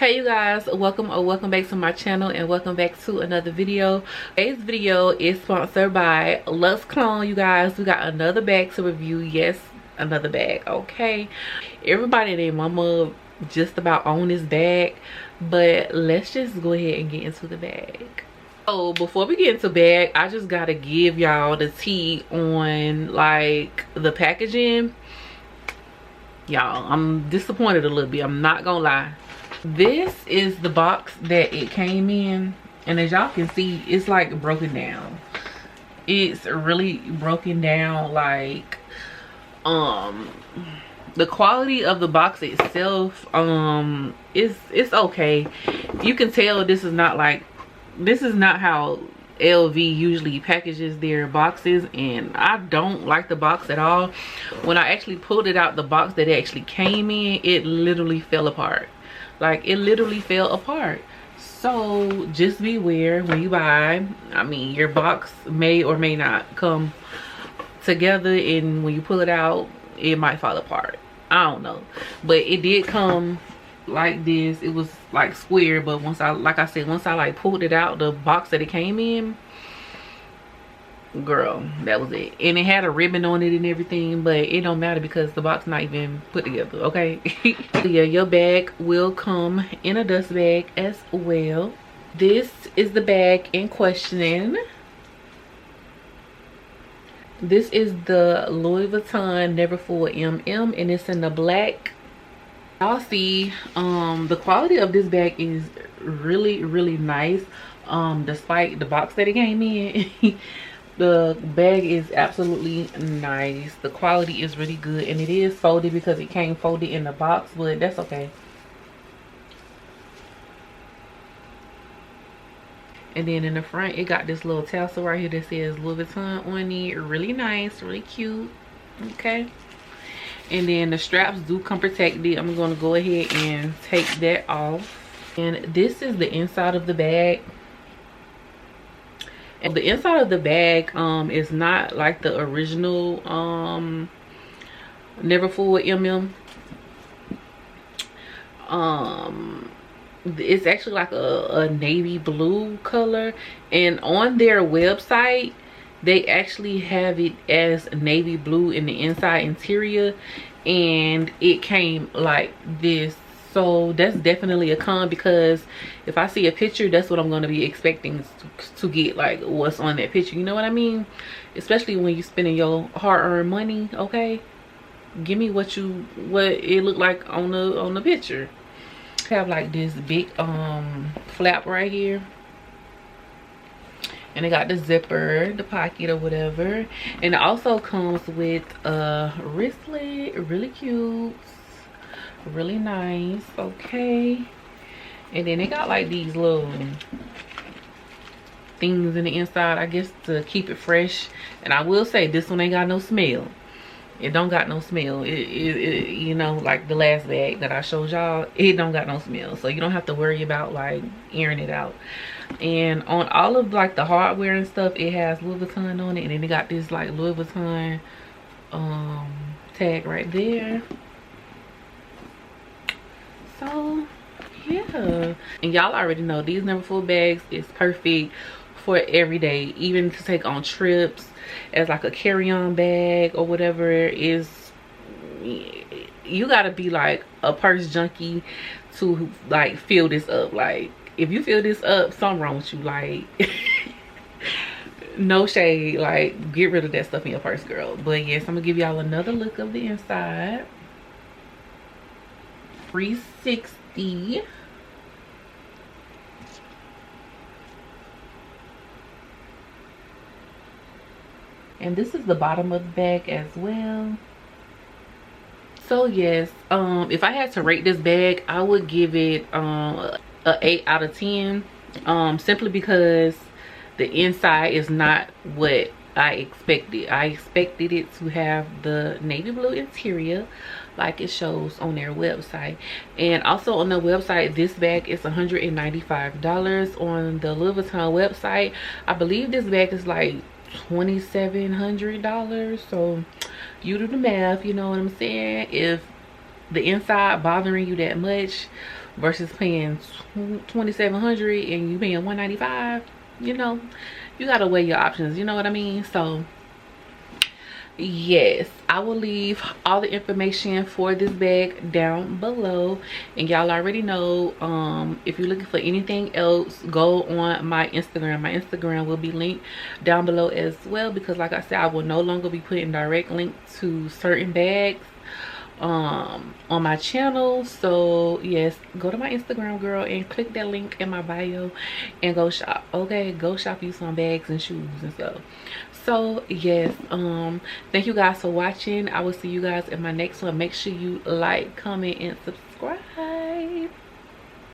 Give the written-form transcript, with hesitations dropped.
Hey you guys, welcome or welcome back to my channel and welcome back to another video. Today's video is sponsored by Luxeclone. You guys, we got another bag to review. Yes, another bag. Okay, everybody and their mama just about own this bag, but let's just go ahead and get into the bag. So before we get into bag, I just gotta give y'all the tea on like the packaging. Y'all, I'm disappointed a little bit, I'm not gonna lie. This is the box that it came in, and as y'all can see, it's like broken down. It's really broken down. Like the quality of the box itself it's okay. You can tell this is not how LV usually packages their boxes, and I don't like the box at all. When I actually pulled it out the box that it actually came in, it literally fell apart. Like, it literally fell apart. So just beware when you buy. I mean, your box may or may not come together, and when you pull it out, it might fall apart. I don't know, but it did come like this. It was like square, but once I like pulled it out the box that it came in, girl, that was it. And it had a ribbon on it and everything, but it don't matter because the box not even put together. Okay. Yeah, your bag will come in a dust bag as well. This is the bag in question. This is the Louis Vuitton Neverfull MM, and it's in the black. Y'all see the quality of this bag is really nice, despite the box that it came in. The bag is absolutely nice. The quality is really good, and it is folded because it came folded in the box, but that's okay. And then in the front, it got this little tassel right here that says Louis Vuitton on it. Really nice, really cute. Okay. And then the straps do come protected. I'm going to go ahead and take that off. And this is the inside of the bag. And the inside of the bag is not like the original Neverfull MM. It's actually like a navy blue color, and on their website they actually have it as navy blue in the inside interior, and it came like this. So that's definitely a con, because if I see a picture, that's what I'm going to be expecting to get, like what's on that picture. You know what I mean? Especially when you're spending your hard-earned money. Okay, give me what it looked like on the picture. Have like this big flap right here, and it got the zipper, the pocket or whatever, and it also comes with a wristlet. Really cute, really nice. Okay, and then it got like these little things in the inside, I guess, to keep it fresh. And I will say, this one ain't got no smell. It don't got no smell. It you know, like the last bag that I showed y'all, it don't got no smell, so you don't have to worry about like airing it out. And on all of like the hardware and stuff, it has Louis Vuitton on it, and then it got this like Louis Vuitton tag right there. So yeah, and y'all already know these Neverfull bags is perfect for every day, even to take on trips as like a carry-on bag or whatever. Is you gotta be like a purse junkie to like fill this up. Like, if you fill this up, something wrong with you. Like, no shade, like get rid of that stuff in your purse, girl. But yes, I'm gonna give y'all another look of the inside. 360. And this is the bottom of the bag as well. So yes, if I had to rate this bag, I would give it a 8 out of 10, simply because the inside is not what I expected. I expected it to have the navy blue interior like it shows on their website. And also on the website, this bag is $195. On the Louis Vuitton website, I believe this bag is like $2,700. So you do the math, you know what I'm saying? If the inside bothering you that much, versus paying $2,700 and you paying $195. You know, you gotta weigh your options, you know what I mean? So yes, I will leave all the information for this bag down below, and y'all already know, if you're looking for anything else, go on my Instagram will be linked down below as well, because like I said, I will no longer be putting direct link to certain bags on my channel. So yes, go to my Instagram, girl, and click that link in my bio and go shop. Okay, go shop you some bags and shoes and stuff. So yes, thank you guys for watching. I will see you guys in my next one. Make sure you like, comment, and subscribe.